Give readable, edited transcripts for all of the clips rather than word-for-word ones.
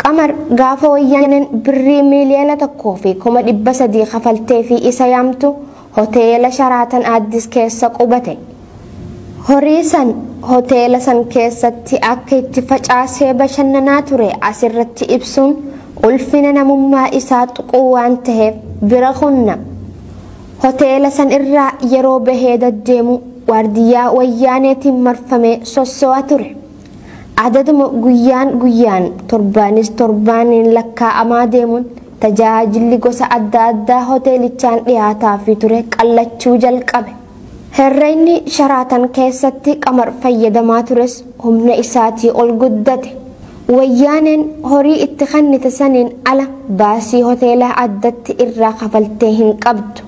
Qamar gaafa wayyaaneen birrii miiliyoona 1.3 kafaltee fi isa yaamtu hoteela Sharaatan Addis keessa qubate. Horii san hoteela san keessatti akka itti facaasee bashannanaa ture asirratti ibsuun ulfina namummaa isaa tuquu waan ta'eef bira hunna. Hoteela san irraa yeroo bahee deddeemu waardiyyaa wayyaaneetiin marfamee sosso'aa ture. Adaduma guyyaan torbaaniin lakkaa'amaa deemuun tajaajilli gosa adda addaa hoteelichaan dhiyaataa fi ture qallachuu jalqabe. Herreeyni Sharaatan keessatti Qamar fayyadamaa tures humna isaatii ol guddate. Wayyaaneen horii itti kennite saniin ala baasii hoteela addatti irraa kafaltee hin qabdu.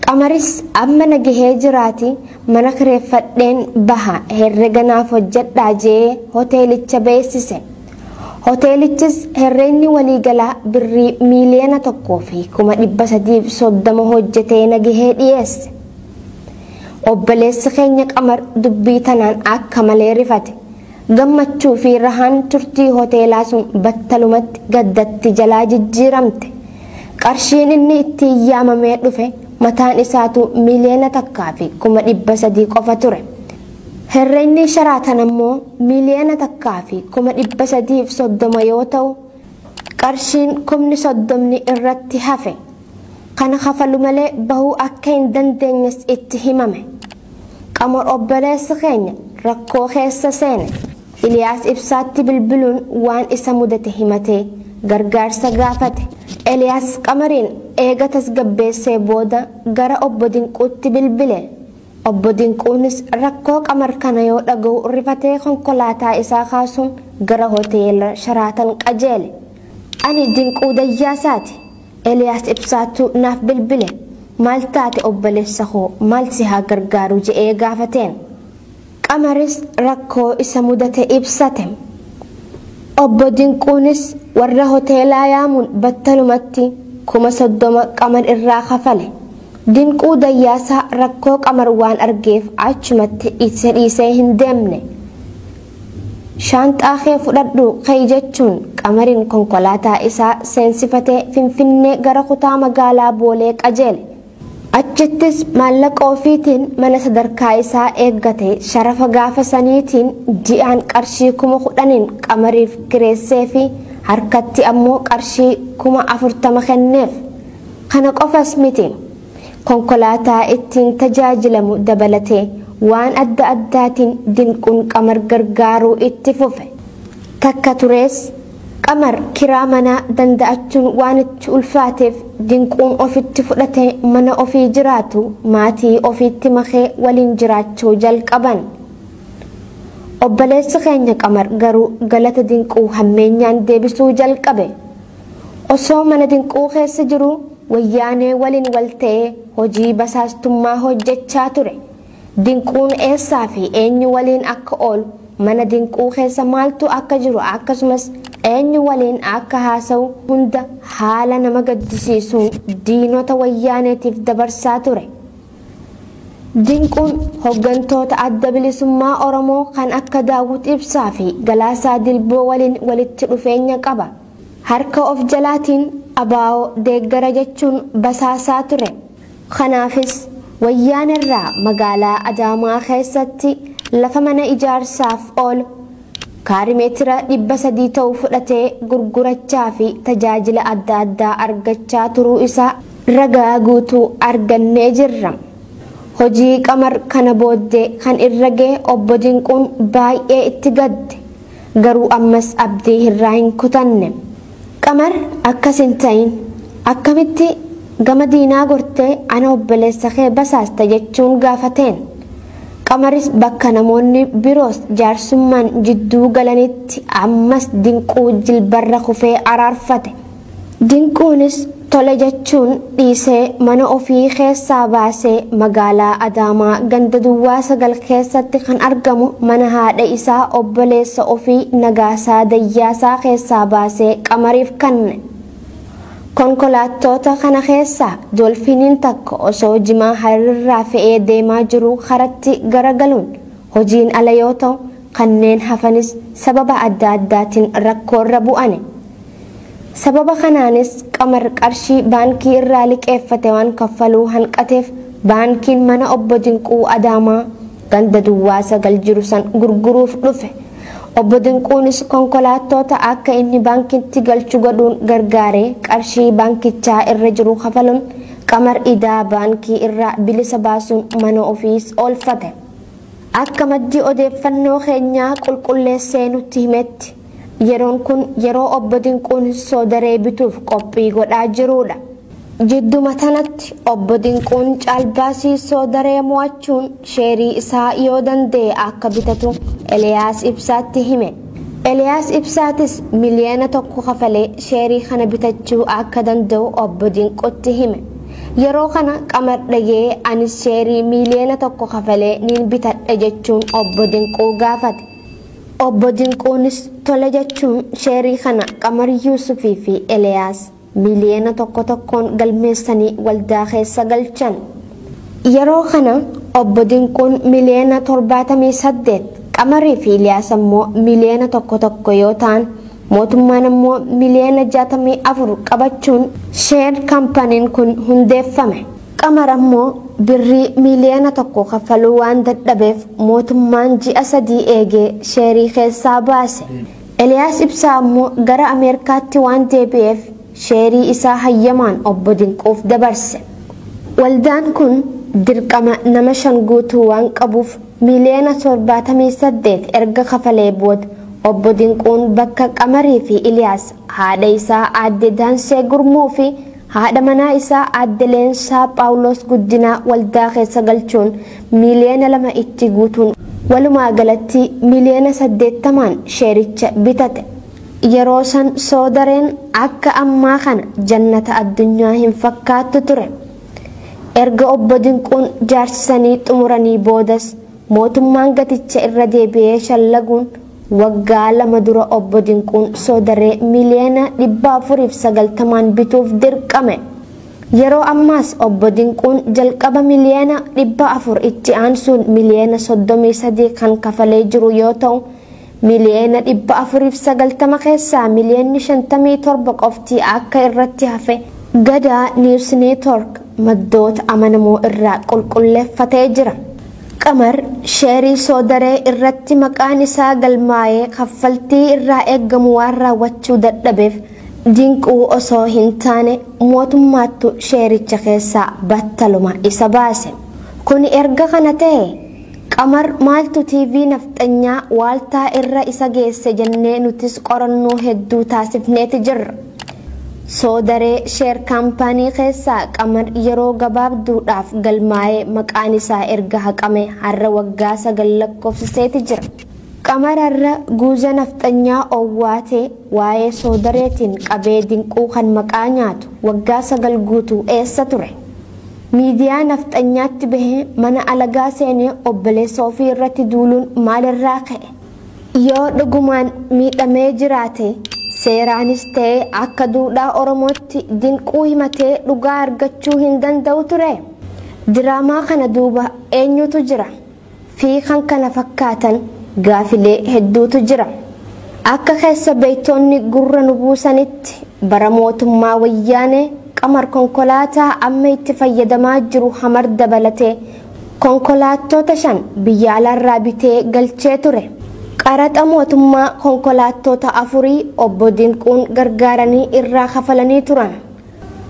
Qamaris amma nagahee jiraati mana kireeffadheen baha herrega naaf hojjedhaa jee hoteelicha beeksise. Hoteelichis herreeyni waliigalaa birrii miiliyoona 1.330 hojjetee nagahee dhiyeesse. Obboleessi keenya Qamar dubbii tanaan akka malee rifate. Gammachuu fi rahaan turtii hoteelaa sun battalumatti gaddatti jalaa jijjiiramte. Qarshiin inni itti yaamamee dhufe mataan isaatu miiliyoona 1.3 qofa ture. Herreeyni Sharaatan ammoo miiliyoona 1.330 yoo ta'u qarshiin 30 irratti hafe. Kana kafalu malee bahuu akka hin dandeenyes itti himame. Qamar obboleessi keenya rakkoo keessa seene. Eliyaas Ibsaatti bilbiluun waan isa mudate himatee gargaarsa gaafate. Eliyaas Qamariin eega tasgabbeessee booda gara obbo Dinquutti bilbile. Obbo Dinquunis rakkoo Qamar kana yoo dhaga'u rifatee konkolaataa isaa kaasuun gara hoteela Sharaatan qajeele. Ani Dinquu Dayyaasaati. Eliyaas Ibsaatu naaf bilbile. Maal taate obboleessa koo maal si haa gargaaru je'ee gaafateen. Qamaris rakkoo isa mudate ibsate. Obbo Dinquunis warra hoteelaa yaamuun battalumatti 30,000 Qamar irraa kafale. Dinquu Dayyaasaa rakkoo Qamar waan argeef achumatti dhiisee hin deemne. Shaanxaa kee fudhadhu ka'ii jechuun Qamariin konkolaataa isaa seensifatee Finfinnee gara kutaa magaalaa Boolee qajeele. Achittis maallaqa ofiitiin mana sadarkaa isaa eeggate sharafa gaafa saniitiin ji'aan qarshii 10,000 Qamariif kireessee fi harkatti ammoo qarshii 40,000 kenneef. Kana qofas miti. Konkolaataa ittiin tajaajilamu dabalatee waan adda addaatiin Dinquun Qamar gargaaruu itti fufe. Takka turees Qamar kiraa manaa danda'achuun waan itti ulfaateef Dinquun ofitti fudhatee mana ofii jiraatu maatii ofiitti makee waliin jiraachuu jalqaban. Obboleessi keenya Qamar garuu galata Dinquu hammeenyaan deebisuu jalqabe. Osoo mana Dinquu keessa jiru wayyaanee waliin wal ta'ee hojii basaastummaa hojjechaa ture. Dinquun eessaa fi eenyu waliin akka oolu mana Dinquu keessa maaltu akka jiru akkasumas eenyu waliin akka haasa'u hunda haala nama gaddisiisuun diinota wayyaaneetiif dabarsaa ture. Dinquun hoggantoota adda bilisummaa Oromoo kan akka Daawud Ibsaa fi Galaasaa Dilboo waliin walitti dhufeenya qaba. Harka of jalaatiin abaa'oo deeggara jechuun basaasaa ture. Kanaafis wayyaanerraa magaalaa Adaamaa keessatti lafa mana ijaarsaaf oolu kaarimeetira 300 ta'u fudhatee gurgurachaa fi tajaajila adda addaa argachaa turuu isaa ragaa guutuu argannee jirra. Hojii Qamar kana booddee kan irra ga'e obbo Dinquun baay'ee itti gadde. Garuu ammas abdii irraa hin kutanne. Qamar akkas hin ta'in akkamitti gama diinaa gortee ana obboleessa kee basaasta jechuun gaafateen. Qamaris bakka namoonni biroos jaarsummaan jidduu galanitti ammas Dinquu jilbarra kufee araarfate. Dinquunis tole jechuun dhiisee mana ofii keessaa baasee magaalaa Adaamaa ganda Duwwaa 9 keessatti kan argamu mana haadha isaa obboleessa ofii Nagaasaa Dayyaasaa keessaa baasee Qamariif kenne. Konkolaattota kana keessaa Dolfiiniin takka osoo Jimaa Hararirraa fe'ee deemaa jiru karatti garagaluun hojiin ala yoo ta'u kanneen hafanis sababa adda addaatiin rakkoorra bu'ane. Sababa kanaanis Qamar qarshii baankii irraa liqeeffate waan kaffaluu hanqateef baankiin mana obbo Dinquu Adaamaa ganda Duwwaa 9 jiru san gurguruuf dhufe. Obbo Dinquunis konkolaattota akka inni baankitti galchu godhuun gargaaree qarshii baankichaa irra jiru kafaluun Qamar idaa baankii irraa bilisa baasuun mana ofiis oolfate. Akka maddi odeeffannoo keenyaa qulqulleessee nutti himetti yeroon kun yeroo obbo Dinquun soodaree bituuf qophii godhaa jirudha. Jidduma tanatti obbo Dinquun caalbaasii soodaree mo'achuun sheerii isaa yoo danda'e akka bitatu Eliyaas Ibsaatti hime. Eliyaas Ibsaatis miliyoona 1 kafalee sheerii kana bitachuu akka danda'u obbo Dinquutti hime. Yeroo kana Qamar dhagee anis sheerii miliyoona 1 kafalee nin bitadha jechuun obbo Dinquu gaafate. Obbo Dinquunis tole jechuun sheerii kana Qamar Yuusufii fi Eliyaas miliyoona 1 galmeessanii waldaa keessa galchan. Yeroo kana obbo Dinquun miliyoona 78, Qamarii fi Eliyaas ammoo miliyoona 1 yoo ta'an mootummaan ammoo miliyoona 64 qabachuun sheer kaampaniin kun hundeeffame. Qamar ammoo birrii miliyoona 1 kaffaluu waan dadhabeef mootummaan ji'a 3 eegee sheerii keessaa baase. Eliyaas Ibsaa ammoo gara Ameerikaatti waan deebi'eef sheerii isaa hayyamaan obbo Dinquuf dabarse. Waldaan kun dirqama nama 5 guutuu waan qabuuf miliyoona 78 erga kafalee booda obbo Dinquun bakka Qamarii fi Eliyaas haadha isaa aadde Daansee Gurmuu fi haadha manaa isaa aadde Leensaa Phaawulos Guddinaa waldaa keessa galchuun miliyoona 2 itti guutuun walumaa galatti miliyoona 80 sheericha bitate. Yeroo san soodareen akka ammaa kana jannata addunyaa hin fakkaattu ture. Erga obbo Dinquun jaarsisanii xumuranii boodas mootummaan gaticha irra deebi'ee shallaguun waggaa 2 dura obbo Dinquun soodaree miliyoona 490 bituuf dirqame. Yeroo ammaas obbo Dinquun jalqaba miliyoona 400 itti aansuun miliyoona 33 kan kafalee jiru yoo ta'u miliyoona 490 keessaa miliyoonni 57 qofti akka irratti hafe Gadaa News Network maddoota amanamoo irraa qulqulleeffatee jira. Qamar sheerii soodaree irratti maqaan isaa galmaa'ee kaffaltii irraa eeggamu waan raawwachuu dadhabeef Dinquu osoo hin taane mootummaattu sheericha keessaa battaluma isa baase. Kun erga kana ta'e Qamar maaltu TV nafxanyaa waaltaa irra isa geesse jennee nutis qorannoo hedduu taasifneeti jirra. Soodaree sheer kaampanii keessaa Qamar yeroo gabaabduudhaaf galmaa'ee maqaan isaa erga haqame har'a waggaa 9 lakkoofsiseeti jira. Qamar har'a guuza nafxanyaa owwaatee waa'ee soodareetiin qabee Dinquu kan maqaa nyaatu waggaa 9 guutuu eessa ture? Miidiyaa nafxanyaatti bahee mana alagaa seenee obboleessa ofii irratti duuluun maalirraa ka'e? Yoo dhugumaan miidhamee jiraate seeraanis ta'ee akka duudhaa Oromootti Dinquu himatee dhugaa argachuu hin danda'u ture. Diraamaa kana duuba eenyutu jira? Fi kan kana fakkaatan gaafilee hedduutu jira. Akka keessa beeytoonni gurra nu buusanitti bara mootummaa wayyaanee Qamar konkolaataa amma itti fayyadamaa jiru Hamar dabalatee konkolaattota 5 biyya alaarraa bitee galchee ture. Qaraxa mootummaa konkolaattota 4 obbo Dinquun gargaaranii irraa kafalanii turan.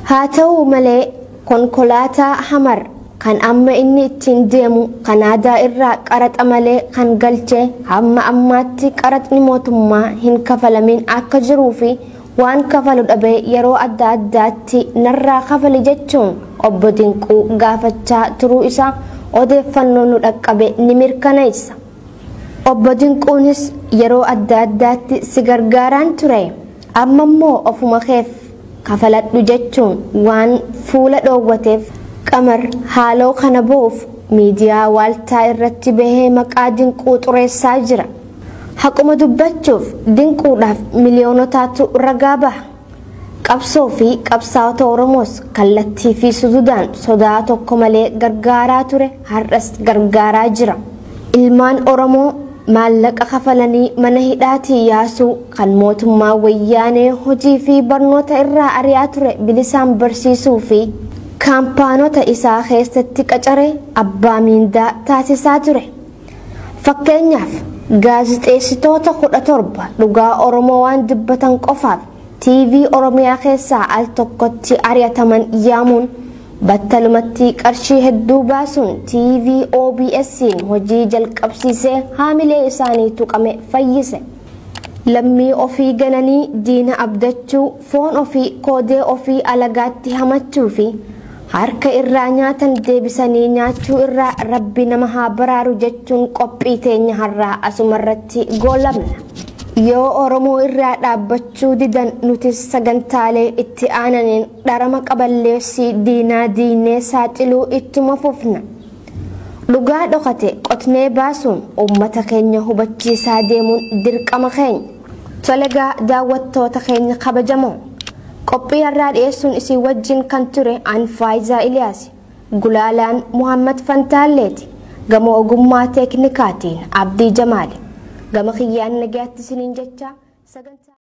Haa ta'u malee konkolaataa Hamar kan amma inni ittiin deemu Kanaadaa irraa qaraxa malee kan galchee hamma ammaatti qaraxni mootummaa hin kafalamin akka jiruu fi waan kafalu dhabee yeroo adda addaatti narraa kafali jechuun obbo Dinquu gaafachaa turuu isaa odeeffannoon nu dhaqqabe ni mirkaneessa. Obbo Dinquunis yeroo adda addaatti si gargaaraan ture amma immoo ofuma keef kafaladhu jechuun waan fuula dhoowwateef Qamar haaloo kana boof miidiyaa waaltaa irratti bahee maqaa Dinquu xureessaa jira. Haquma dubbachuuf Dinquudhaaf miliyoonotaatu ragaa baha. Qabsoo fi qabsaa'ota Oromoos kallattii fi sududaan sodaa tokko malee gargaaraa ture har'as gargaaraa jira. Ilmaan Oromoo maallaqa kafalanii mana hidhaatii yaasuu kan mootummaa wayyaanee hojii fi barnoota irraa ari'aa ture bilisaan barsiisuu fi kaampaanota isaa keessatti qacaree abbaa miindaa taasisaa ture. Fakkeenyaaf gaazixeessitoota 17 dhugaa Oromoo waan dubbatan qofaaf TV Oromiyaa keessaa al tokkotti ari'ataman yaamuun battalumatti qarshii hedduu baasuun TV OBS'n hojii jalqabsiisee haamilee isaanii tuqame fayyise. Lammii ofii gananii diina abdachuu, foon ofii koodee ofii alagaatti hamachuu fi harka irraa nyaatan deebisanii nyaachuu irraa rabbi nama haa baraaru jechuun qophii teenya har'aa asumarratti goolabna. Yoo Oromoo irraa dhaabbachuu didan nutis sagantaalee itti aananiin dharama qaballeessii diinaa diinee saaxiluu ittuma fufna. Dhugaa dhokate qotnee baasuun uummata keenya hubachiisaa deemuun dirqama keenya. Tolegaa daawwattoota keenya kabajamoo. Qophii har'aa dhiyeessuun isii wajjin kan ture an Faayizaa Iliyaas, Gulaalaan Muhammad Fantaalleeti, gama ogummaa teeknikaatiin Abdii Jamaali. Gama kiyyaan nagaatti isiniin jecha sagantaa